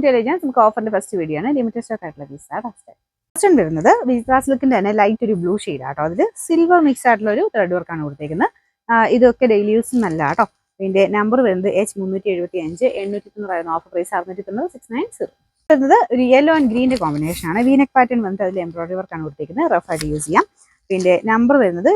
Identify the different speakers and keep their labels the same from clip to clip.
Speaker 1: നമുക്ക് ഓഫറിന്റെ first video ആണ്. Limited stock ആയിട്ടുള്ള പീസാണ് ഫസ്റ്റ് വരുന്നത്. വിജിത്ര സിൽക്കിന്റെ തന്നെ ലൈറ്റ് ഒരു ബ്ലൂ ഷെയ്ഡ് ആട്ടോ. അതിൽ സിൽവർ മിക്സ് ആയിട്ടുള്ള ഒരു ത്രെഡ് വർക്കാണ് കൊടുത്തേക്കുന്നത്. ഇതൊക്കെ ഡെയിലി യൂസ് നല്ല കേട്ടോ. ഇതിന്റെ നമ്പർ വരുന്നത് H375 890 ഓഫർ പ്രൈസ് 690 വരുന്നത് ഒരു യെല്ലോ ആൻഡ് ഗ്രീൻ്റെ കോമ്പിനേഷൻ ആണ്. വീനെക് പാറ്റേൺ വന്നിട്ട് അതിൽ എംബ്രോയിഡറി വർക്കാണ് കൊടുത്തേക്കുന്നത്. റഫ് ആയിട്ട് യൂസ് ചെയ്യാം. പിന്നെ നമ്പർ വരുന്നത്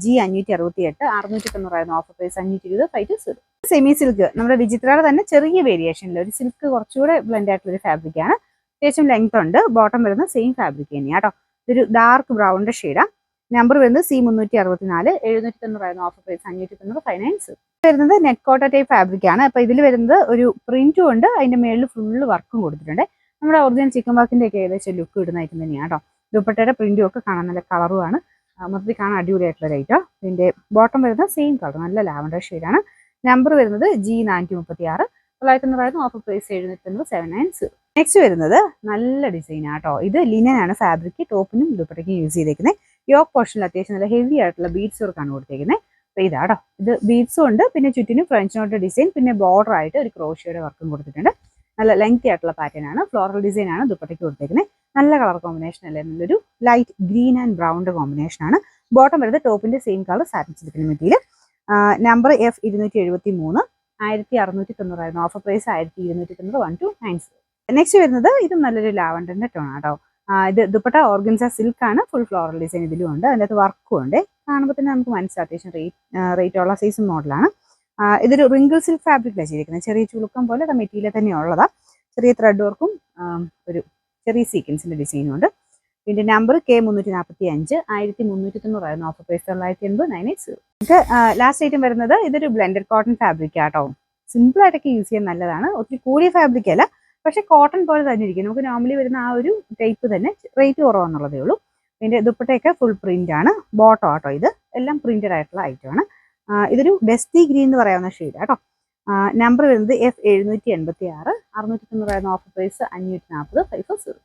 Speaker 1: G568 690 offer price 520 520. Semi silk നമ്മുടെ വിചിത്രയുടെ തന്നെ ചെറിയ വേരിയേഷനിൽ ഒരു സിൽക്ക് കുറച്ചുകൂടെ ബ്ലെൻഡ് ആയിട്ടുള്ള ഒരു ഫാബ്രിക് ആണ്. അത്യാവശ്യം ലെങ്ത് ഉണ്ട്. ബോട്ടം വരുന്ന സെയിം ഫാബ്രിക് തന്നെയാണ് കേട്ടോ. ഇതൊരു ഡാർക്ക് ബ്രൗണിന്റെ ഷെയ്ഡാണ്. നമ്പർ വരുന്നത് C364 790 ഓഫർ പ്രൈസ് 590 590. വരുന്നത് നെറ്റ് കോട്ട ടൈപ്പ് ഫാബ്രിക് ആണ്. അപ്പൊ ഇതിൽ വരുന്നത് ഒരു പ്രിന്റും ഉണ്ട്. അതിന്റെ മേളിൽ ഫുള്ള് വർക്കും കൊടുത്തിട്ടുണ്ട്. നമ്മുടെ ഒറിജിനൽ ചിക്കൻ വർക്കിന്റെ ഒക്കെ ഏകദേശം ലുക്ക് ഇടുന്ന ഐറ്റം തന്നെയാണ് കേട്ടോ. ദുപ്പട്ടയുടെ പ്രിന്റും ഒക്കെ കാണാൻ നല്ല കളറുമാണ്. മൊത്തത്തിൽ കാണാൻ അടിപൊളിയായിട്ടുള്ള ഐറ്റം. ഇതിന്റെ ബോട്ടം വരുന്നത് സെയിം കളർ, നല്ല ലാവൻഡർ ഷെയ്ഡാണ്. നമ്പർ വരുന്നത് G436 990 ഓഫർ പ്രൈസ് 790 790. നെക്സ്റ്റ് വരുന്നത് നല്ല ഡിസൈൻ ആട്ടോ. ഇത് ലിനൻ ആണ് ഫാബ്രിക്. ടോപ്പിനും ദുപ്പട്ടയ്ക്കും യൂസ് ചെയ്തേക്കുന്നത്. യോക്ക് പോർഷനിൽ അത്യാവശ്യം നല്ല ഹെവി ആയിട്ടുള്ള ബീഡ്സ് വർക്കാണ് കൊടുത്തേക്കുന്നത്. അപ്പോൾ ഇതാട്ടോ. ഇത് ബീഡ്സും ഉണ്ട്. പിന്നെ ചുറ്റിനും ഫ്രഞ്ച് നോട്ട് ഡിസൈൻ, പിന്നെ ബോർഡർ ആയിട്ട് ഒരു ക്രോഷ്യയുടെ വർക്കും കൊടുത്തിട്ടുണ്ട്. നല്ല ലെങ്തി ആയിട്ടുള്ള പാറ്റേൺ ആണ്. ഫ്ലോറൽ ഡിസൈൻ ആണ് ദുപ്പട്ടയ്ക്ക് കൊടുത്തേക്കുന്നത്. നല്ല കളർ കോമ്പിനേഷൻ അല്ലേ. നല്ലൊരു ലൈറ്റ് ഗ്രീൻ ആൻഡ് ബ്രൗണിന്റെ കോമ്പിനേഷൻ ആണ്. ബോട്ടം വരുന്നത് ടോപ്പിന്റെ സെയിം കളർ സാറ്റിൻ സിൽക്കിന് material. Number F273 1690 offer price 1290 1290. Next വരുന്നത് ഇതും നല്ലൊരു ലാവൻഡറിന്റെ ടോൺ ആട്ടോ. ഇത് ദുപ്പട്ട ഓർഗൻസ സിൽക്ക് ആണ്. ഫുൾ ഫ്ലോറൽ ഡിസൈൻ ഇതിലും ഉണ്ട്. അതിനകത്ത് വർക്കും ഉണ്ട്. കാണുമ്പോൾ തന്നെ നമുക്ക് മനസ്സിലാവും അത്യാവശ്യം റേറ്റ് ഉള്ള സൈസ് മോഡലാണ്. ഇതൊരു റിങ്കിൾ സിൽക്ക് ഫാബ്രിക്കിലാണ് ചെയ്തിരിക്കുന്നത്. ചെറിയ ചുളുക്കം പോലെ മെറ്റീരിയൽ തന്നെ ഉള്ളതാണ്. ചെറിയ ത്രെഡ് വർക്കും ഒരു ചെറിയ സീക്വൻസിന്റെ ഡിസൈനും ഉണ്ട്. ഇതിന്റെ നമ്പർ K345 1390 ഓഫർ പ്രൈസ് 980 980. ഇത് ലാസ്റ്റ് ഐറ്റം വരുന്നത് ഇതൊരു ബ്ലെൻഡഡ് കോട്ടൺ ഫാബ്രിക് ആട്ടോ. സിമ്പിൾ ആയിട്ടൊക്കെ യൂസ് ചെയ്യാൻ നല്ലതാണ്. ഒത്തിരി കൂടിയ ഫാബ്രിക് അല്ല, പക്ഷെ കോട്ടൺ പോലെ തന്നെ ഇരിക്കും. നമുക്ക് നോർമലി വരുന്ന ആ ഒരു ടൈപ്പ് തന്നെ, റേറ്റ് കുറവാന്നുള്ളതേ ഉള്ളൂ. ഇതിന്റെ ദുപ്പട്ടയൊക്കെ ഫുൾ പ്രിന്റ് ആണ്. ബോട്ടം ആട്ടോ. ഇത് എല്ലാം പ്രിന്റഡ് ആയിട്ടുള്ള ഐറ്റം ആണ്. ഇതൊരു ഡസ്റ്റി ഗ്രീൻ എന്ന് പറയാവുന്ന ഷെയ്ഡ് ആട്ടോ. നമ്പർ വരുന്നത് F786 690 ഓഫർ പ്രൈസ് 540 540.